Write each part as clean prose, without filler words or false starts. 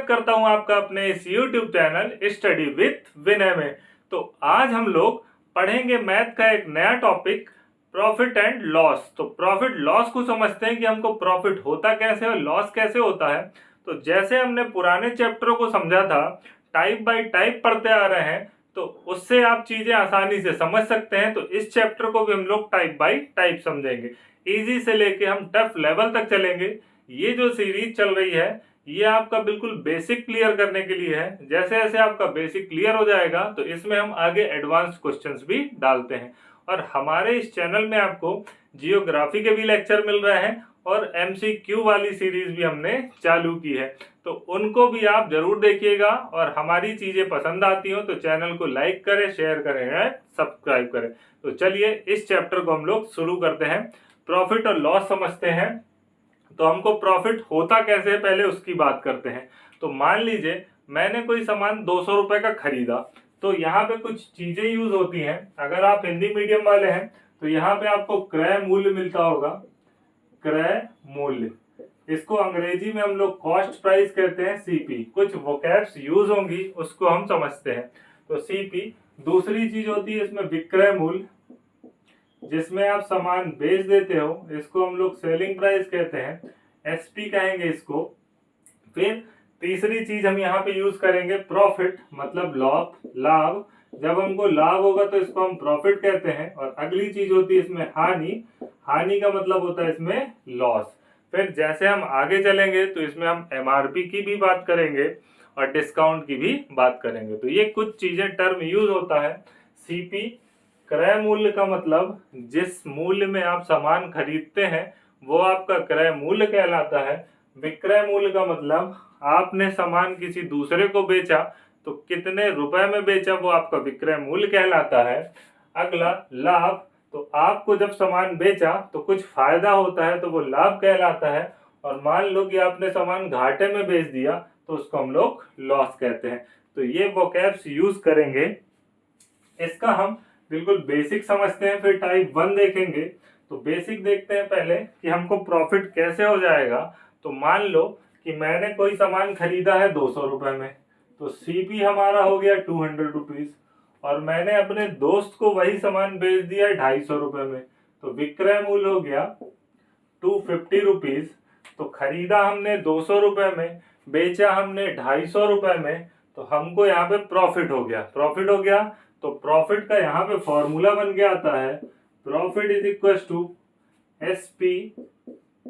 करता हूं आपका अपने इस YouTube चैनल स्टडी विथ विनय में। तो आज हम लोग पढ़ेंगे मैथ का एक नया टॉपिक प्रॉफिट एंड लॉस। तो प्रॉफिट लॉस को समझते हैं कि हमको प्रॉफिट होता कैसे और लॉस कैसे होता है। तो जैसे हमने पुराने चैप्टरों को समझा था, टाइप बाय टाइप पढ़ते आ रहे हैं, तो उससे आप चीजें आसानी से समझ सकते हैं। तो इस चैप्टर को भी हम लोग टाइप बाय टाइप समझेंगे, इजी से लेके हम टफ लेवल तक चलेंगे। ये जो सीरीज चल रही है ये आपका बिल्कुल बेसिक क्लियर करने के लिए है। जैसे जैसे आपका बेसिक क्लियर हो जाएगा तो इसमें हम आगे एडवांस क्वेश्चंस भी डालते हैं। और हमारे इस चैनल में आपको जियोग्राफी के भी लेक्चर मिल रहे हैं और MCQ वाली सीरीज भी हमने चालू की है, तो उनको भी आप जरूर देखिएगा। और हमारी चीजें पसंद आती हो तो चैनल को लाइक करें, शेयर करें, सब्सक्राइब करें। तो चलिए इस चैप्टर को हम लोग शुरू करते हैं। प्रॉफिट और लॉस समझते हैं। तो हमको प्रॉफिट होता कैसे है पहले उसकी बात करते हैं। तो मान लीजिए मैंने कोई सामान 200 रुपए का खरीदा, तो यहाँ पे कुछ चीजें यूज होती हैं। अगर आप हिंदी मीडियम वाले हैं तो यहाँ पे आपको क्रय मूल्य मिलता होगा, क्रय मूल्य। इसको अंग्रेजी में हम लोग कॉस्ट प्राइस कहते हैं, CP। कुछ वोकैब्स यूज होंगी उसको हम समझते हैं। तो CP। दूसरी चीज होती है इसमें विक्रय मूल्य, जिसमें आप सामान बेच देते हो, इसको हम लोग सेलिंग प्राइस कहते हैं, SP कहेंगे इसको। फिर तीसरी चीज हम यहाँ पे यूज करेंगे प्रॉफिट, मतलब लाभ। जब हमको लाभ होगा तो इसको हम प्रॉफिट कहते हैं। और अगली चीज होती है इसमें हानि का मतलब होता है इसमें लॉस। फिर जैसे हम आगे चलेंगे तो इसमें हम MRP की भी बात करेंगे और डिस्काउंट की भी बात करेंगे। तो ये कुछ चीजें टर्म यूज होता है। CP क्रय मूल्य का मतलब जिस मूल्य में आप सामान खरीदते हैं वो आपका क्रय मूल्य कहलाता है। विक्रय मूल्य का मतलब आपने सामान किसी दूसरे को बेचा तो कितने रुपए में बेचा वो आपका विक्रय मूल्य कहलाता है। अगला लाभ, तो आपको जब सामान बेचा तो कुछ फायदा होता है तो वो लाभ कहलाता है। और मान लो कि आपने सामान घाटे में बेच दिया तो उसको हम लोग लॉस कहते हैं। तो ये वोकैब्स यूज करेंगे। इसका हम बिल्कुल बेसिक समझते हैं, फिर टाइप 1 देखेंगे। तो बेसिक देखते हैं पहले कि हमको प्रॉफिट कैसे हो जाएगा। तो मान लो कि मैंने कोई सामान खरीदा है 200 रुपए में, तो CP हमारा हो गया 200 रुपीज। और मैंने अपने दोस्त को वही सामान बेच दिया 250 रुपए में, तो विक्रय मूल्य हो गया 250 रुपीज। तो खरीदा हमने 200 रुपए में, बेचा हमने 250 रुपए में, तो हमको यहाँ पे प्रॉफिट हो गया। तो प्रॉफिट का यहाँ पे फॉर्मूला बन के आता है, profit is equal to SP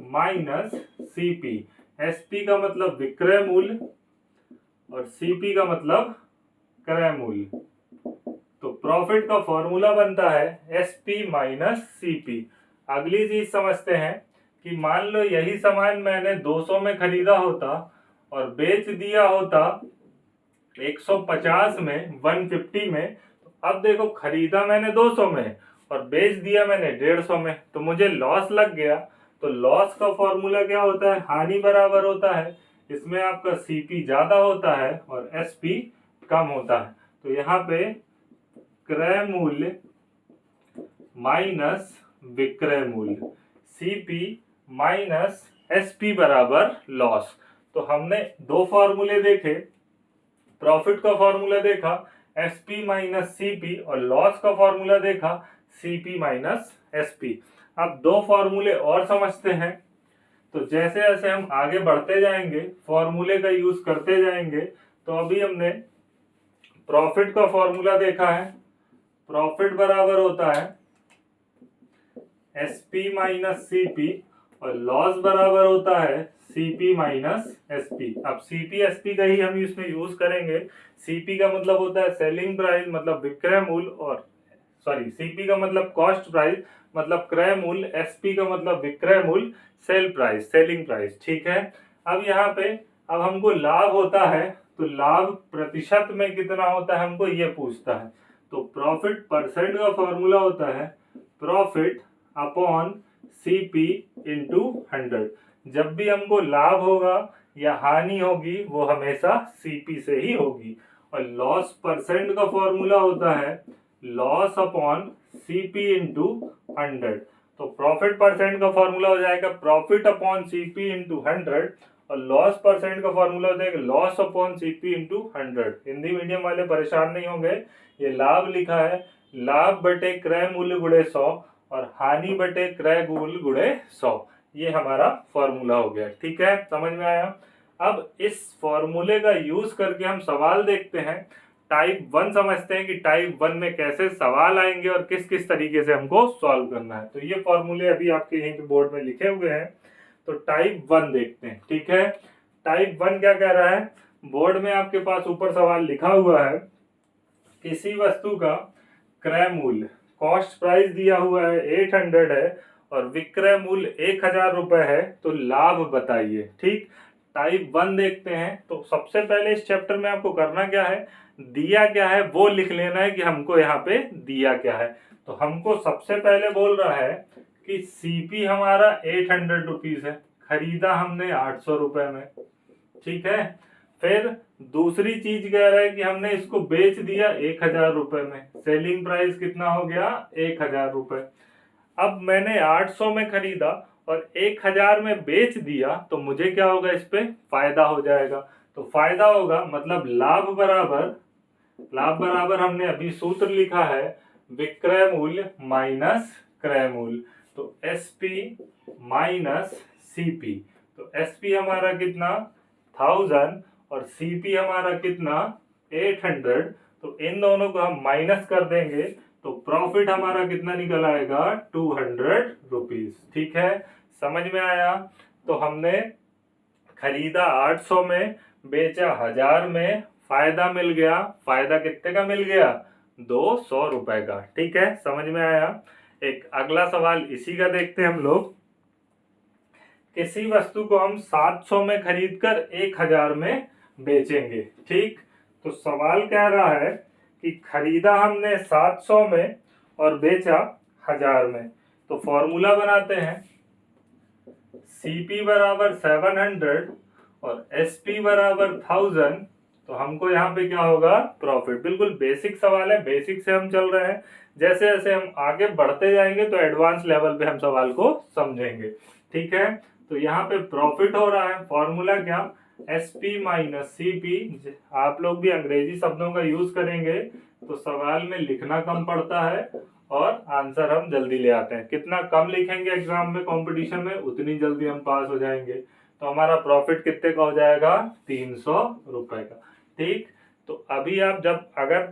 minus CP। SP का मतलब विक्रय मूल्य और CP का मतलब क्रय मूल्य। तो प्रॉफिट का फॉर्मूला बनता है SP माइनस CP। अगली चीज समझते हैं कि मान लो यही सामान मैंने 200 में खरीदा होता और बेच दिया होता 150 में, 150 में। अब देखो खरीदा मैंने 200 में और बेच दिया मैंने 150 में, तो मुझे लॉस लग गया। तो लॉस का फॉर्मूला क्या होता है, हानि बराबर होता है, इसमें आपका CP ज्यादा होता है और SP कम होता है। तो यहाँ पे क्रय मूल्य माइनस विक्रय मूल्य, CP माइनस SP बराबर लॉस। तो हमने दो फॉर्मूले देखे, प्रॉफिट का फॉर्मूला देखा SP माइनस CP और लॉस का फॉर्मूला देखा CP माइनस SP। अब दो फॉर्मूले और समझते हैं। तो जैसे जैसे हम आगे बढ़ते जाएंगे फॉर्मूले का यूज करते जाएंगे। तो अभी हमने प्रॉफिट का फॉर्मूला देखा है, प्रॉफिट बराबर होता है SP माइनस CP और लॉस बराबर होता है CP माइनस SP। अब CP SP का ही हम इसमें यूज करेंगे। CP का मतलब होता है सेलिंग प्राइस, मतलब विक्रय मूल्य, और CP का मतलब कॉस्ट प्राइस मतलब क्रय मूल्य, SP का मतलब विक्रय मूल्य, सेल प्राइस, सेलिंग प्राइस। ठीक है। अब यहाँ पे अब हमको लाभ होता है, तो लाभ प्रतिशत में कितना होता है हमको ये पूछता है। तो प्रॉफिट परसेंट का फॉर्मूला होता है प्रॉफिट अपॉन CP इंटू 100। जब भी हमको लाभ होगा या हानि होगी वो हमेशा CP से ही होगी। और लॉस परसेंट का फॉर्मूला होता है लॉस अपॉन CP इंटू 100। तो प्रॉफिट परसेंट का फॉर्मूला हो जाएगा प्रॉफिट अपॉन CP इंटू 100। और लॉस परसेंट का फॉर्मूला होता है loss upon CP into 100। Hindi medium वाले परेशान नहीं होंगे, ये लाभ लिखा है लाभ बटे क्रय मूल्य गुणे 100 और हानि बटे क्रय मूल्य गुणे 100, ये हमारा फॉर्मूला हो गया। ठीक है, समझ में आया। अब इस फॉर्मूले का यूज करके हम सवाल देखते हैं। टाइप 1 समझते हैं कि टाइप 1 में कैसे सवाल आएंगे और किस किस तरीके से हमको सॉल्व करना है। तो ये फॉर्मूले अभी आपके यहीं पे बोर्ड में लिखे हुए हैं। तो टाइप 1 देखते हैं। ठीक है, टाइप 1 क्या कह रहा है, बोर्ड में आपके पास ऊपर सवाल लिखा हुआ है, किसी वस्तु का क्रय मूल्य कॉस्ट प्राइस दिया हुआ है 800 है और विक्रय मूल्य 1000 रुपए है, तो लाभ बताइए। ठीक, टाइप 1 देखते हैं। तो सबसे पहले इस चैप्टर में आपको करना क्या है, दिया क्या है वो लिख लेना है कि हमको यहाँ पे दिया क्या है। तो हमको सबसे पहले बोल रहा है कि सीपी हमारा 800 रुपीज है, खरीदा हमने 800 रुपए में। ठीक है, फिर दूसरी चीज कह रहा है कि हमने इसको बेच दिया 1000 रुपए में, सेलिंग प्राइस कितना हो गया 1000 रुपए। अब मैंने 800 में खरीदा और 1000 में बेच दिया, तो मुझे क्या होगा, इस पे फायदा हो जाएगा। तो फायदा होगा मतलब लाभ बराबर हमने अभी सूत्र लिखा है विक्रय मूल्य माइनस क्रय मूल्य। तो एसपी माइनस सीपी, तो एसपी हमारा कितना 1000 और सीपी हमारा कितना 800। तो इन दोनों को हम माइनस कर देंगे तो प्रॉफिट हमारा कितना निकल आएगा 200 रुपीज। ठीक है, समझ में आया। तो हमने खरीदा 800 में, बेचा 1000 में, फायदा मिल गया। फायदा कितने का मिल गया 200 रुपए का। ठीक है, समझ में आया। एक अगला सवाल इसी का देखते हैं हम लोग। किसी वस्तु को हम 700 में खरीदकर 1000 में बेचेंगे। ठीक, तो सवाल कह रहा है कि खरीदा हमने 700 में और बेचा 1000 में। तो फॉर्मूला बनाते हैं, सीपी बराबर 700 और एसपी बराबर 1000। तो हमको यहाँ पे क्या होगा प्रॉफिट। बिल्कुल बेसिक सवाल है, बेसिक से हम चल रहे हैं। जैसे जैसे हम आगे बढ़ते जाएंगे तो एडवांस लेवल पे हम सवाल को समझेंगे। ठीक है, तो यहाँ पे प्रॉफिट हो रहा है, फॉर्मूला क्या एसपी माइनस सीपी। आप लोग भी अंग्रेजी शब्दों का यूज करेंगे तो सवाल में लिखना कम पड़ता है और आंसर हम जल्दी ले आते हैं। कितना कम लिखेंगे एग्जाम में कंपटीशन में उतनी जल्दी हम पास हो जाएंगे। तो हमारा प्रॉफिट कितने का हो जाएगा 300 रुपए का। ठीक, तो अभी आप जब अगर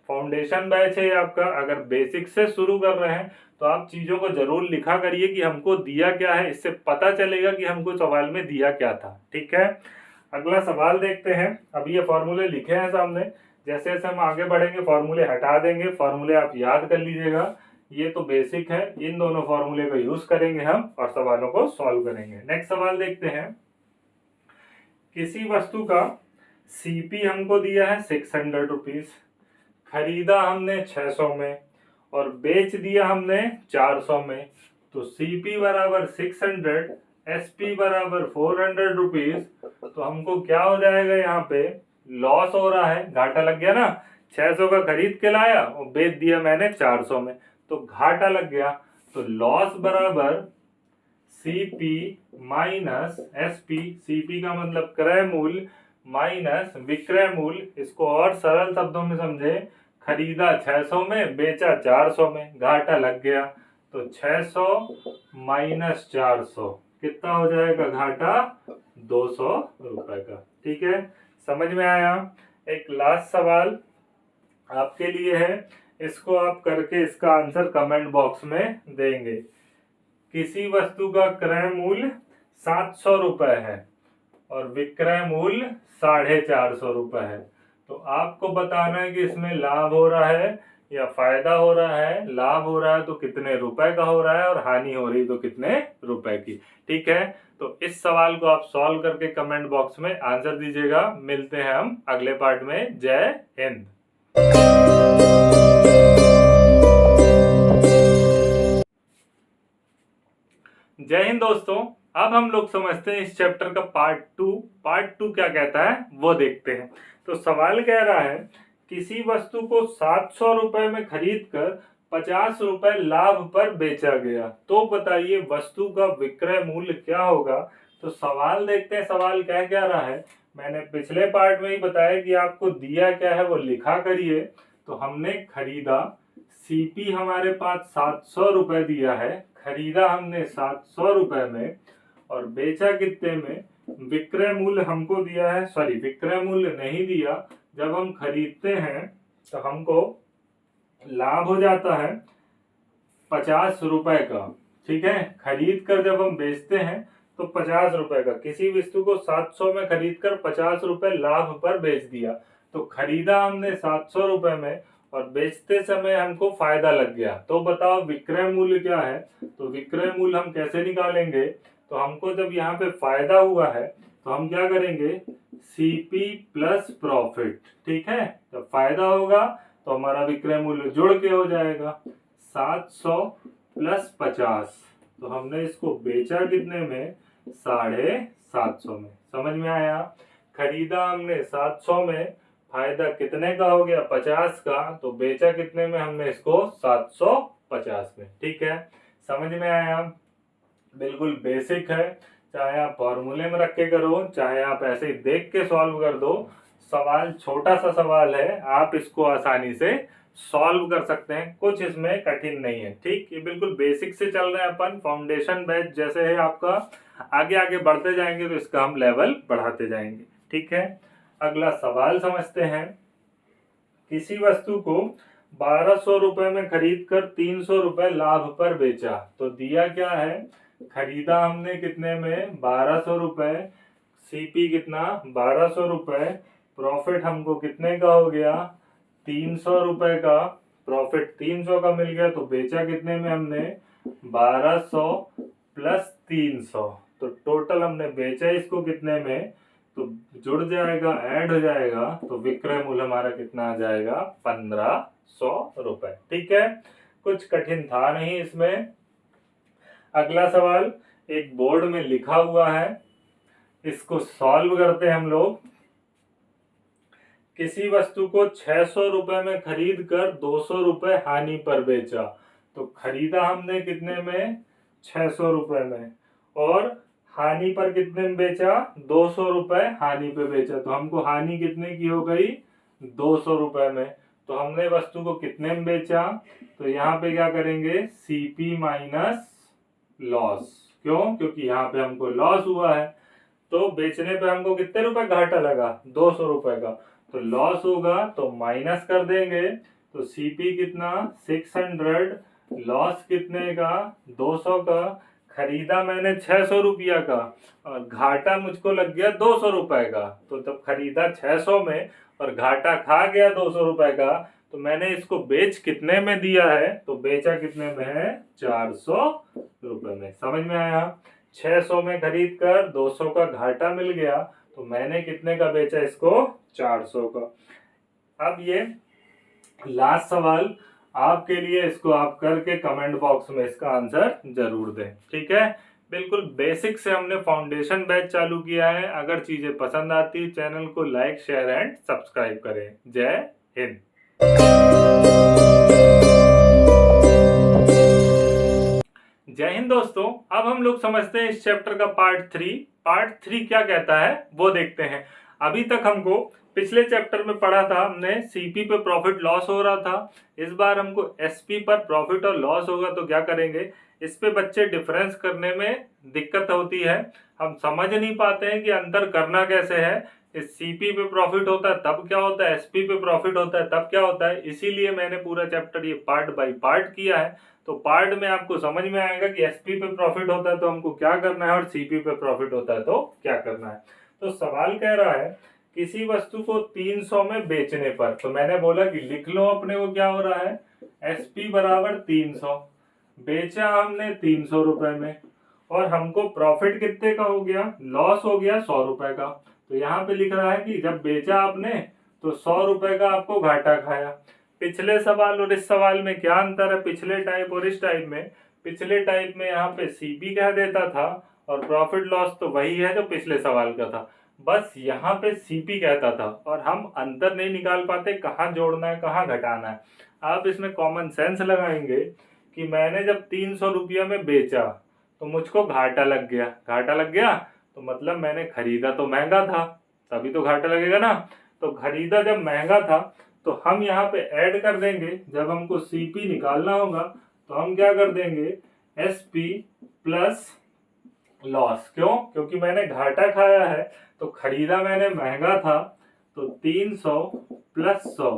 फाउंडेशन बैच है आपका, अगर बेसिक से शुरू कर रहे हैं तो आप चीजों को जरूर लिखा करिए कि हमको दिया क्या है, इससे पता चलेगा कि हमको सवाल में दिया क्या था। ठीक है, अगला सवाल देखते हैं। अभी ये फॉर्मूले लिखे हैं सामने, जैसे जैसे हम आगे बढ़ेंगे फॉर्मूले हटा देंगे, फॉर्मूले आप याद कर लीजिएगा। ये तो बेसिक है, इन दोनों फॉर्मूले का यूज करेंगे हम और सवालों को सॉल्व करेंगे। नेक्स्ट सवाल देखते हैं। किसी वस्तु का सीपी हमको दिया है 600 रुपीज, खरीदा हमने 600 में और बेच दिया हमने 400 में। तो सीपी बराबर 600, एसपी बराबर 400 रुपीज। तो हमको क्या हो जाएगा, यहाँ पे लॉस हो रहा है, घाटा लग गया ना। 600 का खरीद के लाया और बेच दिया मैंने 400 में, तो घाटा लग गया। तो लॉस बराबर सीपी माइनस एसपी, सीपी का मतलब क्रय मूल्य माइनस विक्रय मूल्य। इसको और सरल शब्दों में समझे, खरीदा 600 में, बेचा 400 में, घाटा लग गया। तो 600 माइनस 400 कितना हो जाएगा घाटा 200 रुपए का। ठीक है, समझ में आया। एक लास्ट सवाल आपके लिए है, इसको आप करके इसका आंसर कमेंट बॉक्स में देंगे। किसी वस्तु का क्रय मूल्य 700 रुपए है और विक्रय मूल्य 450 रुपए है। तो आपको बताना है कि इसमें लाभ हो रहा है या फायदा हो रहा है। लाभ हो रहा है तो कितने रुपए का हो रहा है और हानि हो रही तो कितने रुपए की। ठीक है, तो इस सवाल को आप सॉल्व करके कमेंट बॉक्स में आंसर दीजिएगा। मिलते हैं हम अगले पार्ट में। जय हिंद। जय हिंद दोस्तों। अब हम लोग समझते हैं इस चैप्टर का पार्ट टू क्या कहता है वो देखते हैं। तो सवाल कह रहा है, किसी वस्तु को 700 रुपए में खरीद कर 50 रुपए लाभ पर बेचा गया, तो बताइए वस्तु का विक्रय मूल्य क्या होगा। तो सवाल देखते हैं सवाल कह क्या रहा है। मैंने पिछले पार्ट में ही बताया कि आपको दिया क्या है वो लिखा करिए। तो हमने खरीदा, सीपी हमारे पास 700 रुपए दिया है, खरीदा हमने 700 रुपए में और बेचा कितने में। विक्रय मूल्य हमको दिया है, सॉरी विक्रय मूल्य नहीं दिया। जब हम खरीदते हैं तो हमको लाभ हो जाता है 50 रुपए का। ठीक है, खरीद कर जब हम बेचते हैं तो 50 रुपए का, किसी वस्तु को 700 में खरीद कर 50 रुपए लाभ पर बेच दिया। तो खरीदा हमने 700 रुपए में और बेचते समय हमको फायदा लग गया। तो बताओ विक्रय मूल्य क्या है। तो विक्रय मूल्य हम कैसे निकालेंगे। तो हमको जब यहाँ पे फायदा हुआ है तो हम क्या करेंगे, सीपी प्लस प्रॉफिट। ठीक है, जब फायदा होगा तो हमारा विक्रय मूल्य जुड़ के हो जाएगा 700 प्लस 50। तो हमने इसको बेचा कितने में, 750 में। समझ में आया। खरीदा हमने 700 में, फायदा कितने का हो गया, 50 का। तो बेचा कितने में हमने इसको, 750 में। ठीक है, समझ में आया। बिल्कुल बेसिक है, चाहे आप फॉर्मूले में रख के करो, चाहे आप ऐसे ही देख के सॉल्व कर दो। सवाल छोटा सा सवाल है, आप इसको आसानी से सॉल्व कर सकते हैं, कुछ इसमें कठिन नहीं है। ठीक, ये बिल्कुल बेसिक से चल रहे हैं अपन, फाउंडेशन बैच जैसे है आपका। आगे आगे बढ़ते जाएंगे तो इसका हम लेवल बढ़ाते जाएंगे। ठीक है, अगला सवाल समझते हैं। किसी वस्तु को 1200 रुपए में खरीद कर 300 रुपए लाभ पर बेचा। तो दिया क्या है, खरीदा हमने कितने में, 1200 रुपए, सीपी कितना 1200 रुपए, प्रॉफिट हमको कितने का हो गया, 300 रुपए का। प्रॉफिट 300 का मिल गया तो बेचा कितने में हमने, 1200 प्लस 300। तो टोटल हमने बेचा इसको कितने में, तो जुड़ जाएगा, ऐड हो जाएगा, तो विक्रय मूल्य हमारा कितना आ जाएगा, 1500 रुपए। ठीक है, कुछ कठिन था नहीं इसमें। अगला सवाल एक बोर्ड में लिखा हुआ है, इसको सॉल्व करते हैं हम लोग। किसी वस्तु को 600 रुपए में खरीद कर 200 रुपए हानि पर बेचा। तो खरीदा हमने कितने में, 600 रुपए में, और हानि पर कितने में बेचा, 200 रुपए हानि पे बेचा। तो हमको हानि कितने की हो गई, 200 रुपए में। तो हमने वस्तु को कितने में बेचा, तो यहाँ पे क्या करेंगे, सीपी माइनस लॉस। क्यों, क्योंकि यहाँ पे हमको लॉस हुआ है। तो बेचने पे हमको कितने रुपए घाटा लगा, 200 रुपए का। तो लॉस होगा तो माइनस कर देंगे। तो सीपी कितना 600, लॉस कितने का, 200 का। खरीदा मैंने 600 रुपया का और घाटा मुझको लग गया 200 रुपए का। तो तब खरीदा 600 में और घाटा खा गया 200 रुपए का। तो मैंने इसको बेच कितने में दिया है, तो बेचा कितने में है, 400 रुपए में। समझ में आया। 600 में खरीद कर 200 का घाटा मिल गया तो मैंने कितने का बेचा इसको, 400 का। अब ये लास्ट सवाल आपके लिए, इसको आप करके कमेंट बॉक्स में इसका आंसर जरूर दें। ठीक है, बिल्कुल बेसिक से हमने फाउंडेशन बैच चालू किया है। अगर चीजें पसंद आती चैनल को लाइक शेयर एंड सब्सक्राइब करें। जय हिंद। जय हिंद दोस्तों, अब हम लोग समझते हैं इस चैप्टर का पार्ट थ्री क्या कहता है वो देखते हैं। अभी तक हमको पिछले चैप्टर में पढ़ा था हमने, सीपी पे प्रॉफिट लॉस हो रहा था। इस बार हमको एसपी पर प्रॉफिट और लॉस होगा। तो क्या करेंगे, इस पे बच्चे डिफरेंस करने में दिक्कत होती है, हम समझ नहीं पाते हैं कि अंतर करना कैसे है। इस सीपी पे प्रॉफिट होता है तब क्या होता है, एसपी पे प्रॉफिट होता है तब क्या होता है। इसीलिए मैंने पूरा चैप्टर ये पार्ट बाय पार्ट किया है। तो पार्ट में आपको समझ में आएगा कि एसपी पे प्रॉफिट होता है तो हमको क्या करना है और सीपी पे प्रॉफिट होता है तो क्या करना है। तो सवाल कह रहा है किसी वस्तु को 300 में बेचने पर। तो मैंने बोला कि लिख लो अपने को क्या हो रहा है, एसपी बराबर 300, बेचा हमने 300 रुपए में और हमको प्रॉफिट कितने का हो गया, लॉस हो गया 100 रुपए का। तो यहाँ पे लिख रहा है कि जब बेचा आपने तो 100 रुपए का आपको घाटा खाया। पिछले सवाल और इस सवाल में क्या अंतर है, पिछले टाइप और इस टाइप में। पिछले टाइप में यहाँ पे सीपी कह देता था और प्रॉफिट लॉस तो वही है जो पिछले सवाल का था, बस यहाँ पे सीपी कहता था और हम अंतर नहीं निकाल पाते कहाँ जोड़ना है कहाँ घटाना है। आप इसमें कॉमन सेंस लगाएंगे कि मैंने जब 300 रुपया में बेचा तो मुझको घाटा लग गया, तो मतलब मैंने खरीदा तो महंगा था, तभी तो घाटा लगेगा ना। तो खरीदा जब महंगा था तो हम यहाँ पे ऐड कर देंगे, जब हमको सीपी निकालना होगा तो हम क्या कर देंगे, एसपी प्लस लॉस। क्यों? क्योंकि मैंने घाटा खाया है, तो खरीदा मैंने महंगा था, तो 300 प्लस 100,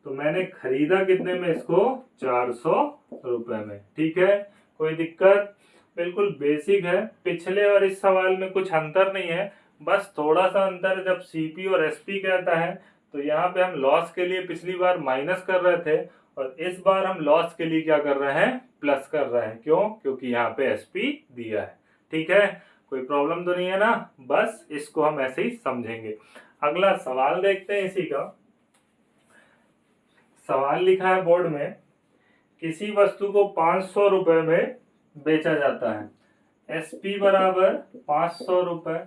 तो मैंने खरीदा कितने में इसको, 400 रुपए में। ठीक है, कोई दिक्कत? बिल्कुल बेसिक है, पिछले और इस सवाल में कुछ अंतर नहीं है, बस थोड़ा सा अंतर जब सीपी और एसपी कहता है तो यहाँ पे हम लॉस के लिए पिछली बार माइनस कर रहे थे और इस बार हम लॉस के लिए क्या कर रहे हैं, प्लस कर रहे हैं। क्यों? क्योंकि यहाँ पे एसपी दिया है। ठीक है, कोई प्रॉब्लम तो नहीं है ना, बस इसको हम ऐसे ही समझेंगे। अगला सवाल देखते हैं इसी का। सवाल लिखा है बोर्ड में, किसी वस्तु को 500 रुपए में बेचा जाता है, एसपी बराबर 500 रुपए,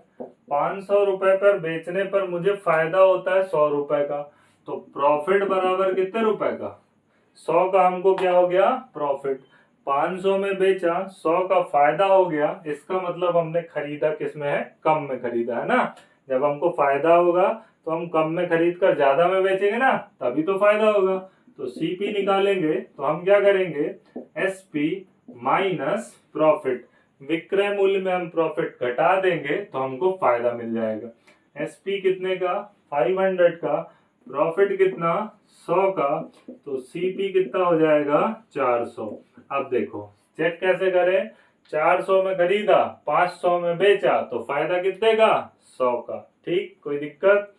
500 रुपए पर बेचने पर मुझे फायदा होता है 100 रुपए का, तो प्रॉफिट बराबर कितने रुपए का, 100 का हमको क्या हो गया, प्रॉफिट। 500 में बेचा, 100 का फायदा हो गया, इसका मतलब हमने खरीदा किस में है, कम में खरीदा है ना। जब हमको फायदा होगा तो हम कम में खरीद कर ज्यादा में बेचेंगे ना, तभी तो फायदा होगा। तो सीपी निकालेंगे तो हम क्या करेंगे, एसपी माइनस प्रॉफिट, विक्रय मूल्य में हम प्रॉफिट घटा देंगे तो हमको फायदा मिल जाएगा। एसपी कितने का, 500 का, प्रॉफिट कितना, 100 का, तो सीपी कितना हो जाएगा, 400। अब देखो चेक कैसे करें, 400 में खरीदा, 500 में बेचा, तो फायदा कितने का, 100 का। ठीक, कोई दिक्कत?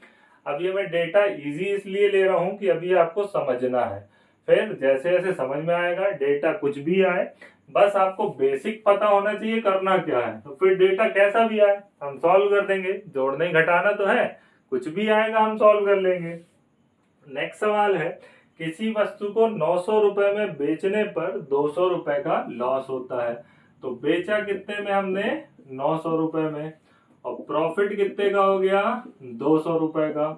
अब ये मैं डेटा इजी इसलिए ले रहा हूं कि अभी आपको समझना है, फिर जैसे जैसे समझ में आएगा, डेटा कुछ भी आए, बस आपको बेसिक पता होना चाहिए करना क्या है, तो फिर डेटा कैसा भी आए हम सॉल्व कर देंगे, जोड़ना ही घटाना तो है, कुछ भी आएगा हम सॉल्व कर लेंगे। नेक्स्ट सवाल है, किसी वस्तु को 900 रुपए में बेचने पर 200 रुपए का लॉस होता है, तो बेचा कितने में हमने, 900 रुपए में, और प्रॉफिट कितने का हो गया, 200 रुपए का।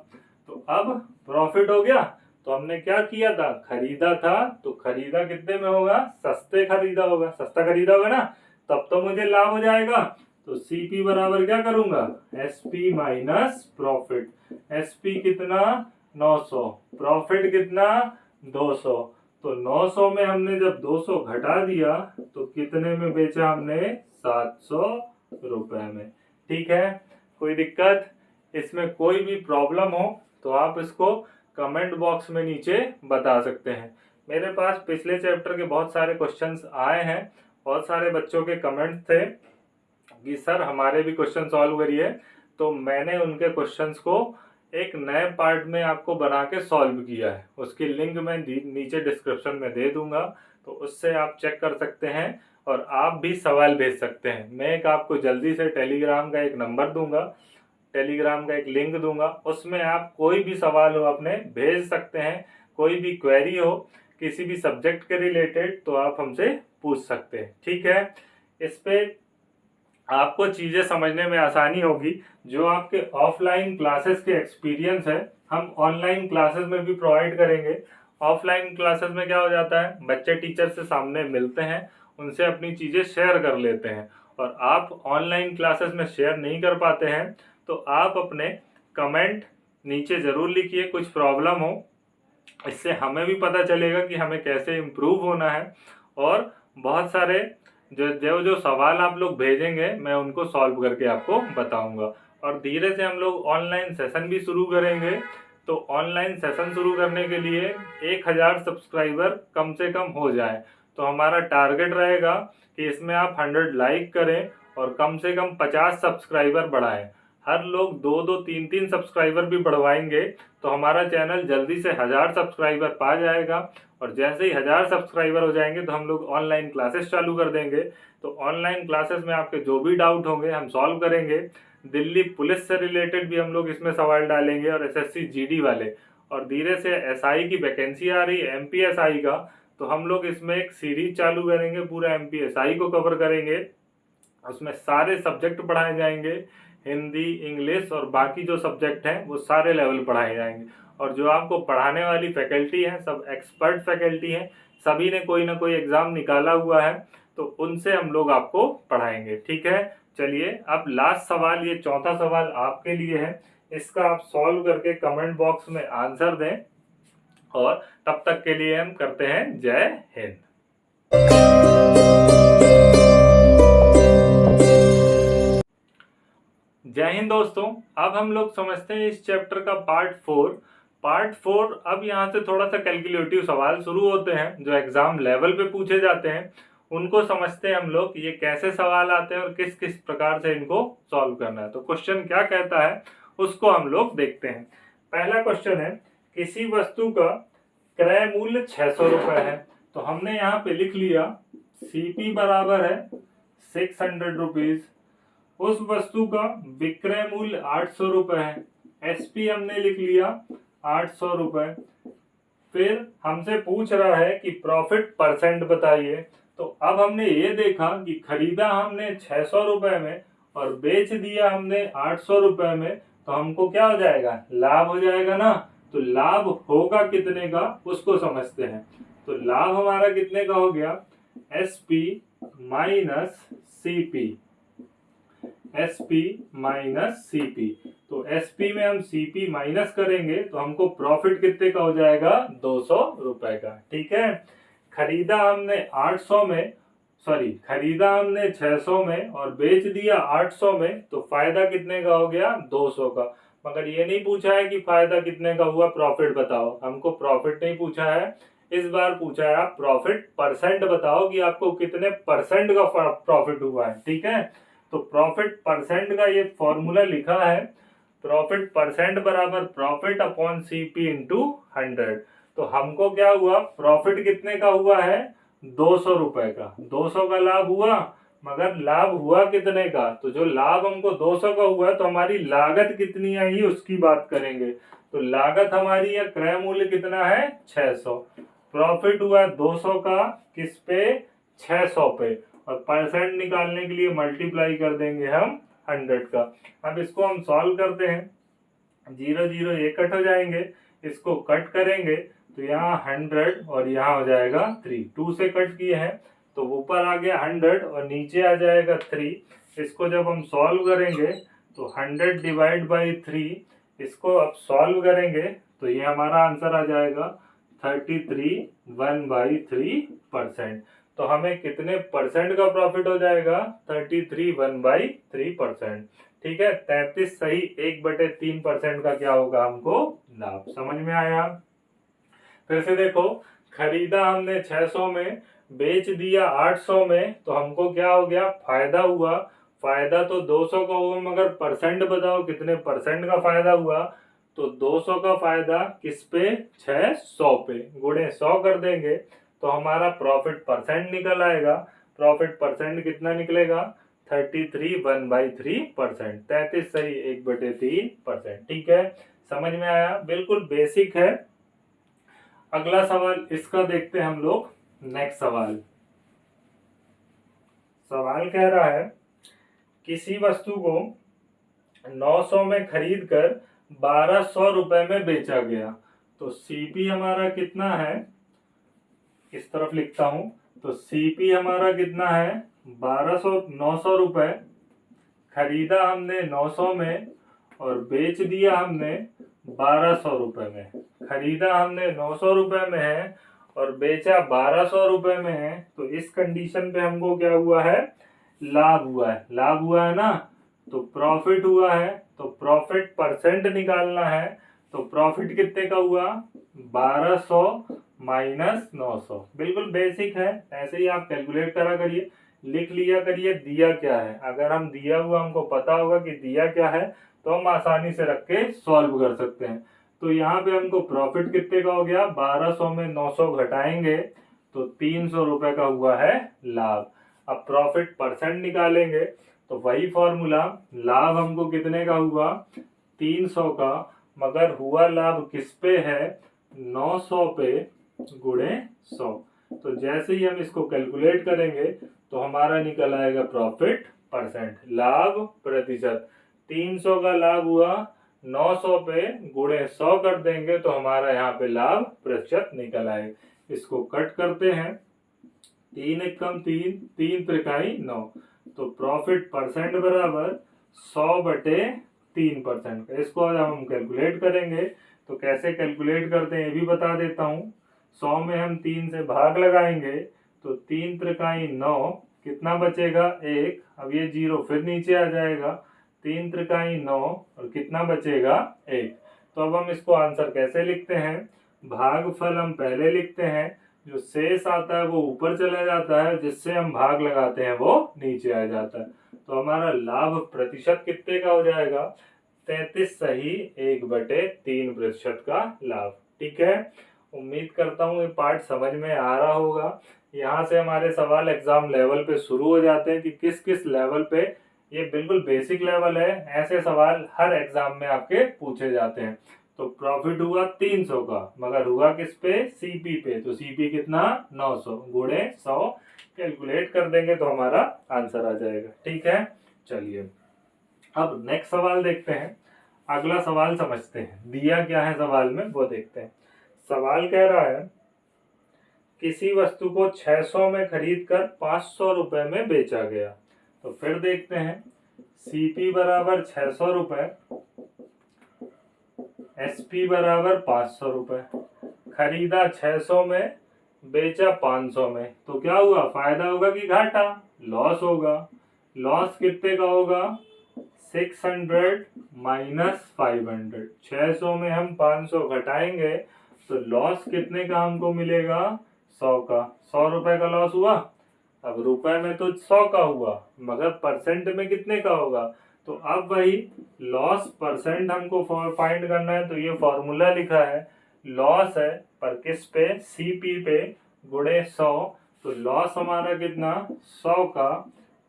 तो अब प्रॉफिट हो गया, तो हमने क्या किया था, खरीदा था, तो खरीदा कितने में होगा, सस्ते खरीदा होगा, सस्ता खरीदा होगा ना, तब तो मुझे लाभ हो जाएगा। तो सीपी बराबर क्या करूंगा, एसपी माइनस प्रॉफिट, एसपी कितना, 900, प्रॉफिट कितना, 200, तो 900 में हमने जब 200 घटा दिया तो कितने में बेचा हमने, 700 रुपए में। ठीक है, कोई दिक्कत? इसमें कोई भी प्रॉब्लम हो तो आप इसको कमेंट बॉक्स में नीचे बता सकते हैं। मेरे पास पिछले चैप्टर के बहुत सारे क्वेश्चंस आए हैं, बहुत सारे बच्चों के कमेंट्स थे कि सर हमारे भी क्वेश्चन सॉल्व करिए, तो मैंने उनके क्वेश्चंस को एक नए पार्ट में आपको बना के सॉल्व किया है, उसकी लिंक मैं नीचे डिस्क्रिप्शन में दे दूंगा, तो उससे आप चेक कर सकते हैं और आप भी सवाल भेज सकते हैं। मैं एक आपको जल्दी से टेलीग्राम का एक नंबर दूंगा, टेलीग्राम का एक लिंक दूंगा, उसमें आप कोई भी सवाल हो अपने भेज सकते हैं, कोई भी क्वेरी हो किसी भी सब्जेक्ट के रिलेटेड तो आप हमसे पूछ सकते हैं। ठीक है, इस पे आपको चीजें समझने में आसानी होगी। जो आपके ऑफलाइन क्लासेस के एक्सपीरियंस है हम ऑनलाइन क्लासेस में भी प्रोवाइड करेंगे। ऑफलाइन क्लासेस में क्या हो जाता है, बच्चे टीचर से सामने मिलते हैं, उनसे अपनी चीजें शेयर कर लेते हैं, और आप ऑनलाइन क्लासेस में शेयर नहीं कर पाते हैं तो आप अपने कमेंट नीचे जरूर लिखिए, कुछ प्रॉब्लम हो, इससे हमें भी पता चलेगा कि हमें कैसे इम्प्रूव होना है। और बहुत सारे जो जो जो सवाल आप लोग भेजेंगे मैं उनको सॉल्व करके आपको बताऊंगा। और धीरे से हम लोग ऑनलाइन सेशन भी शुरू करेंगे, तो ऑनलाइन सेशन शुरू करने के लिए 1000 सब्सक्राइबर कम से कम हो जाए, तो हमारा टारगेट रहेगा कि इसमें आप 100 लाइक करें और कम से कम 50 सब्सक्राइबर बढ़ाएं। हर लोग 2-2 3-3 सब्सक्राइबर भी बढ़वाएंगे तो हमारा चैनल जल्दी से 1000 सब्सक्राइबर पा जाएगा, और जैसे ही 1000 सब्सक्राइबर हो जाएंगे तो हम लोग ऑनलाइन क्लासेस चालू कर देंगे। तो ऑनलाइन क्लासेस में आपके जो भी डाउट होंगे हम सॉल्व करेंगे। दिल्ली पुलिस से रिलेटेड भी हम लोग इसमें सवाल डालेंगे और एसएससी जीडी वाले, और धीरे से एसआई की वैकेंसी आ रही है एमपीएसआई का, तो हम लोग इसमें एक सीरीज चालू करेंगे, पूरा एमपीएसआई को कवर करेंगे, उसमें सारे सब्जेक्ट पढ़ाए जाएंगे, हिंदी इंग्लिश और बाकी जो सब्जेक्ट हैं वो सारे लेवल पढ़ाए जाएंगे। और जो आपको पढ़ाने वाली फैकल्टी है सब एक्सपर्ट फैकल्टी हैं, सभी ने कोई ना कोई एग्जाम निकाला हुआ है, तो उनसे हम लोग आपको पढ़ाएंगे। ठीक है, चलिए अब लास्ट सवाल, ये चौथा सवाल आपके लिए है, इसका आप सॉल्व करके कमेंट बॉक्स में आंसर दें और तब तक के लिए हम करते हैं जय हिंद। जय हिंद दोस्तों। अब हम लोग समझते हैं इस चैप्टर का पार्ट फोर। अब यहाँ से थोड़ा सा कैलकुलेटिव सवाल शुरू होते हैं जो एग्जाम लेवल पे पूछे जाते हैं, उनको समझते हैं हम लोग ये कैसे सवाल आते हैं और किस किस प्रकार से इनको सॉल्व करना है। तो क्वेश्चन क्या कहता है उसको हम लोग देखते हैं। पहला क्वेश्चन है, किसी वस्तु का क्रय मूल्य 600 रुपए है, तो हमने यहाँ पे लिख लिया सीपी बराबर है 600 रुपीज। उस वस्तु का विक्रय मूल्य 800 रुपए है, एसपी हमने लिख लिया 800 रुपए। फिर हमसे पूछ रहा है कि प्रॉफिट परसेंट बताइए। तो अब हमने ये देखा कि खरीदा हमने 600 रुपए में और बेच दिया हमने 800 रुपए में, तो हमको क्या हो जाएगा, लाभ हो जाएगा ना। तो लाभ होगा कितने का उसको समझते हैं। तो लाभ हमारा कितने का हो गया, SP minus CP, SP minus CP. तो एसपी में हम सीपी माइनस करेंगे तो हमको प्रॉफिट कितने का हो जाएगा, 200 रुपए का। ठीक है, खरीदा हमने 800 में, खरीदा हमने 600 में और बेच दिया 800 में, तो फायदा कितने का हो गया, 200 का। मगर ये नहीं पूछा है कि फायदा कितने का हुआ, प्रॉफिट बताओ। हमको प्रॉफिट नहीं पूछा है, इस बार पूछा है आप प्रॉफिट परसेंट बताओ कि आपको कितने परसेंट का प्रॉफिट हुआ है। ठीक है, तो प्रॉफिट परसेंट का ये फॉर्मूला लिखा है, प्रॉफिट परसेंट बराबर प्रॉफिट अपॉन सीपी इंटू 100। तो हमको क्या हुआ, प्रॉफिट कितने का हुआ है, 200 रुपए का। 200 का लाभ हुआ, मगर लाभ हुआ कितने का, तो जो लाभ हमको 200 का हुआ तो हमारी लागत कितनी आई उसकी बात करेंगे। तो लागत हमारी या क्रय मूल्य कितना है, 600। प्रॉफिट हुआ 200 का, किस पे, 600 पे, और परसेंट निकालने के लिए मल्टीप्लाई कर देंगे हम 100 का। अब इसको हम सॉल्व करते हैं, 0 0 ये कट हो जाएंगे, इसको कट करेंगे तो यहाँ 100 और यहाँ हो जाएगा 3, 2 से कट किए हैं तो ऊपर आ गया 100 और नीचे आ जाएगा 3। इसको जब हम सॉल्व करेंगे तो 100 डिवाइड बाई 3, इसको अब सॉल्व करेंगे तो ये हमारा आंसर आ जाएगा 33 1/3%। तो हमें कितने परसेंट का प्रॉफिट हो जाएगा, 33 1/3%। ठीक है, 33 सही 1/3% का क्या होगा हमको लाभ। समझ में आया। फिर से देखो, खरीदा हमने 600 में, बेच दिया 800 में, तो हमको क्या हो गया, फायदा हुआ। फायदा तो 200 का हुआ, मगर परसेंट बताओ कितने परसेंट का फायदा हुआ। तो 200 का फायदा किस पे, 600 पे, गुणे 100 कर देंगे तो हमारा प्रॉफिट परसेंट निकल आएगा। प्रॉफिट परसेंट कितना निकलेगा, 33 1/3%। 33 सही 1/3%। ठीक है, समझ में आया, बिल्कुल बेसिक है। अगला सवाल इसका देखते हैं हम लोग। नेक्स्ट सवाल कह रहा है, किसी वस्तु को 900 में खरीद कर 1200 रुपए में बेचा गया। तो सीपी हमारा कितना है, इस तरफ लिखता हूं, तो सीपी हमारा कितना है, 900 रुपए। खरीदा हमने 900 में और बेच दिया हमने 1200 रुपए में। खरीदा हमने 900 रुपए में है और बेचा 1200 रुपए में है, तो इस कंडीशन पे हमको क्या हुआ है, लाभ हुआ है। लाभ हुआ है ना, तो प्रॉफिट हुआ है, तो प्रॉफिट परसेंट निकालना है। तो प्रॉफिट कितने का हुआ, 1200 माइनस 900। बिल्कुल बेसिक है, ऐसे ही आप कैलकुलेट करा करिए, लिख लिया करिए दिया क्या है। अगर हम दिया हुआ हमको पता होगा कि दिया क्या है तो हम आसानी से रख के सॉल्व कर सकते हैं। तो यहाँ पे हमको प्रॉफिट कितने का हो गया, 1200 में 900 घटाएंगे तो 300 रुपए का हुआ है लाभ। अब प्रॉफिट परसेंट निकालेंगे तो वही फॉर्मूला, लाभ हमको कितने का हुआ, 300 का, मगर हुआ लाभ किस पे है, 900 पे गुणे 100। तो जैसे ही हम इसको कैलकुलेट करेंगे तो हमारा निकल आएगा प्रॉफिट परसेंट, लाभ प्रतिशत। 300 का लाभ हुआ, 900 पे गुणे 100 कर देंगे तो हमारा यहाँ पे लाभ प्रतिशत निकल आए। इसको कट करते हैं, 3 एकम 3, 3 त्रिकाई 9, तो प्रॉफिट परसेंट बराबर 100/3%। इसको आज हम कैलकुलेट करेंगे। तो कैसे कैलकुलेट करते हैं ये भी बता देता हूँ। 100 में हम 3 से भाग लगाएंगे तो 3 त्रिकाई 9, कितना बचेगा 1। अब ये 0 फिर नीचे आ जाएगा, 3 त्रिकाई 9 और कितना बचेगा 1। तो अब हम इसको आंसर कैसे लिखते हैं, भागफल हम पहले लिखते हैं, जो शेष आता है वो ऊपर चला जाता है, जिससे हम भाग लगाते हैं वो नीचे आ जाता है। तो हमारा लाभ प्रतिशत कितने का हो जाएगा, 33 सही 1/3% का लाभ। ठीक है, उम्मीद करता हूँ ये पार्ट समझ में आ रहा होगा। यहाँ से हमारे सवाल एग्जाम लेवल पे शुरू हो जाते हैं कि किस किस लेवल पे, ये बिल्कुल बेसिक लेवल है, ऐसे सवाल हर एग्जाम में आपके पूछे जाते हैं। तो प्रॉफिट हुआ 300 का, मगर हुआ किस पे, सीपी पे। तो सीपी कितना, 900 गुणे 100 कैलकुलेट कर देंगे तो हमारा आंसर आ जाएगा। ठीक है, चलिए अब नेक्स्ट सवाल देखते हैं। अगला सवाल समझते हैं, दिया क्या है सवाल में वो देखते हैं। सवाल कह रहा है किसी वस्तु को 600 में खरीद कर 500 रुपए में बेचा गया। तो फिर देखते हैं, सीपी बराबर 600 रुपए, एसपी बराबर 500 रुपए, खरीदा 600 में, बेचा 500 में। तो क्या हुआ, फायदा होगा कि घाटा, लॉस होगा। लॉस कितने का होगा, 600 माइनस 500। 600 में हम 500 घटाएंगे तो लॉस कितने का हमको मिलेगा, 100 का। 100 रुपए का लॉस हुआ। अब रुपए में तो 100 का हुआ, मगर परसेंट में कितने का होगा। तो अब वही लॉस परसेंट हमको फाइंड करना है। तो ये फॉर्मूला लिखा है, लॉस है पर किस पे, सीपी पे, गुणे 100। तो लॉस हमारा कितना, 100 का,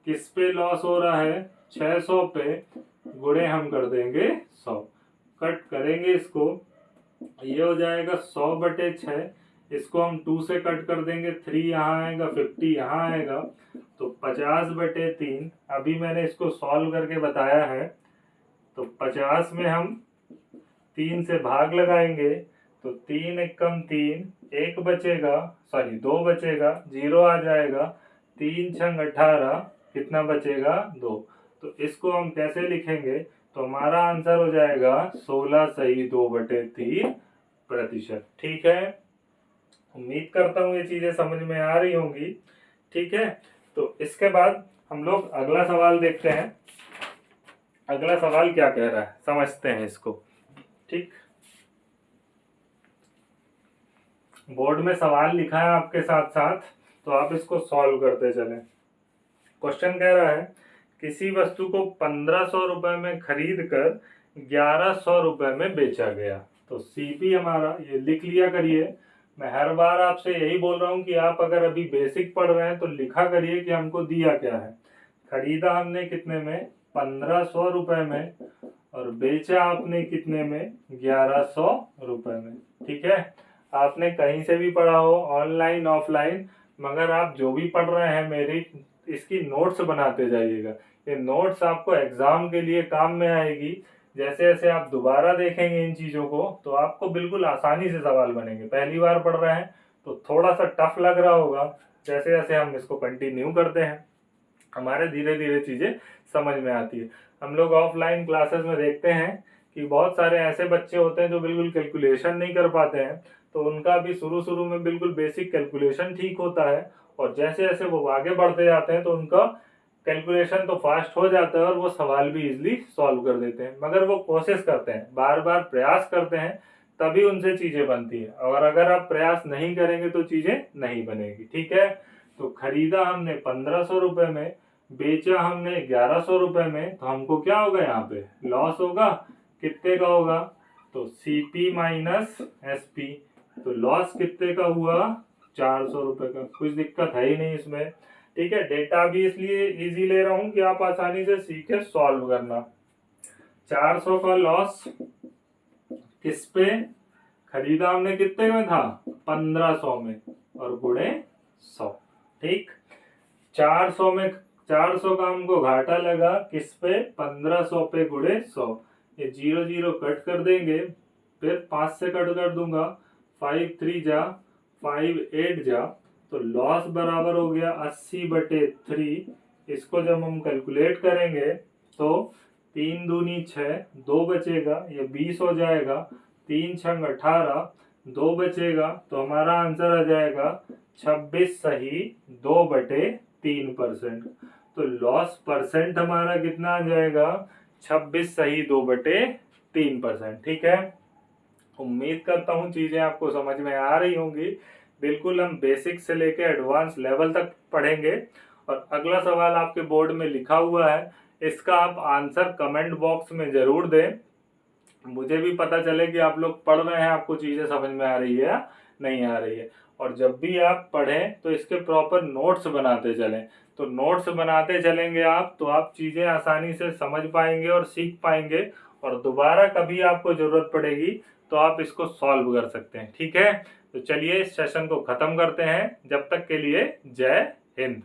किस पे लॉस हो रहा है, 600 पे, गुणे हम कर देंगे 100। कट करेंगे इसको, ये हो जाएगा 100/6। इसको हम 2 से कट कर देंगे, 3 यहाँ आएगा, 50 यहाँ आएगा, तो 50/3। अभी मैंने इसको सॉल्व करके बताया है। तो 50 में हम 3 से भाग लगाएंगे तो 3 एकम 3, 1 बचेगा, सॉरी 2 बचेगा, 0 आ जाएगा, 3 छंग 18, कितना बचेगा 2। तो इसको हम कैसे लिखेंगे, तो हमारा आंसर हो जाएगा 16 सही 2/3%। ठीक है, उम्मीद करता हूँ ये चीजें समझ में आ रही होंगी। ठीक है, तो इसके बाद हम लोग अगला सवाल देखते हैं। अगला सवाल क्या कह रहा है समझते हैं इसको। ठीक, बोर्ड में सवाल लिखा है आपके साथ साथ, तो आप इसको सॉल्व करते चलें। क्वेश्चन कह रहा है किसी वस्तु को 1500 रुपए में खरीद कर 1100 रुपए में बेचा गया। तो सीपी हमारा, ये लिख लिया करिए। मैं हर बार आपसे यही बोल रहा हूँ कि आप अगर अभी बेसिक पढ़ रहे हैं तो लिखा करिए कि हमको दिया क्या है। खरीदा हमने कितने में, 1500 रुपए में, और बेचा आपने कितने में, 1100 रुपए में। ठीक है, आपने कहीं से भी पढ़ा हो, ऑनलाइन ऑफलाइन, मगर आप जो भी पढ़ रहे हैं मेरी इसकी नोट्स बनाते जाइएगा। ये नोट्स आपको एग्जाम के लिए काम में आएगी। जैसे जैसे आप दोबारा देखेंगे इन चीज़ों को तो आपको बिल्कुल आसानी से सवाल बनेंगे। पहली बार पढ़ रहे हैं तो थोड़ा सा टफ लग रहा होगा, जैसे जैसे हम इसको कंटिन्यू करते हैं हमारे धीरे धीरे चीज़ें समझ में आती है। हम लोग ऑफलाइन क्लासेस में देखते हैं कि बहुत सारे ऐसे बच्चे होते हैं जो बिल्कुल कैलकुलेशन नहीं कर पाते हैं, तो उनका भी शुरू शुरू में बिल्कुल बेसिक कैलकुलेशन ठीक होता है, और जैसे जैसे वो आगे बढ़ते जाते हैं तो उनका कैलकुलेशन तो फास्ट हो जाता है और वो सवाल भी इजीली सॉल्व कर देते हैं। मगर वो कोशिश करते हैं, बार बार प्रयास करते हैं, तभी उनसे चीज़ें बनती है। और अगर आप प्रयास नहीं करेंगे तो चीज़ें नहीं बनेगी। ठीक है, तो खरीदा हमने 1500 रुपए में, बेचा हमने 1100 रुपए में, तो हमको क्या होगा, यहाँ पे लॉस होगा। कितने का होगा, तो सीपी माइनस एसपी। तो लॉस कितने का हुआ, 400 रुपए का। कुछ दिक्कत है ही नहीं इसमें। ठीक है, डेटा भी इसलिए इजी ले रहा हूं कि आप आसानी से सीखे सॉल्व करना। 400 का लॉस किस पे, खरीदा हमने कितने में था, 1500 में, और गुणे 100। ठीक, 400 में 400 का हमको घाटा लगा किस पे, 1500 पे, गुणे 100। ये 0 0 कट कर देंगे, फिर 5 से कट कर दूंगा, 5 3 जा, 5 8 जा, तो लॉस बराबर हो गया 80/3। इसको जब हम कैलकुलेट करेंगे तो 3 दूनी 6, 2 बचेगा, ये 20 हो जाएगा, 3 छंग 18, 2 बचेगा, तो हमारा आंसर आ जाएगा 26 सही 2/3%। तो लॉस परसेंट हमारा कितना आ जाएगा, 26 सही 2/3%। ठीक है, उम्मीद करता हूँ चीजें आपको समझ में आ रही होंगी। बिल्कुल हम बेसिक से लेके एडवांस लेवल तक पढ़ेंगे। और अगला सवाल आपके बोर्ड में लिखा हुआ है, इसका आप आंसर कमेंट बॉक्स में जरूर दें, मुझे भी पता चले कि आप लोग पढ़ रहे हैं, आपको चीजें समझ में आ रही है या नहीं आ रही है। और जब भी आप पढ़ें तो इसके प्रॉपर नोट्स बनाते चलें। तो नोट्स बनाते चलेंगे आप, तो आप चीजें आसानी से समझ पाएंगे और सीख पाएंगे, और दोबारा कभी आपको जरूरत पड़ेगी तो आप इसको सॉल्व कर सकते हैं। ठीक है, तो चलिए इस सेशन को खत्म करते हैं। जब तक के लिए जय हिंद।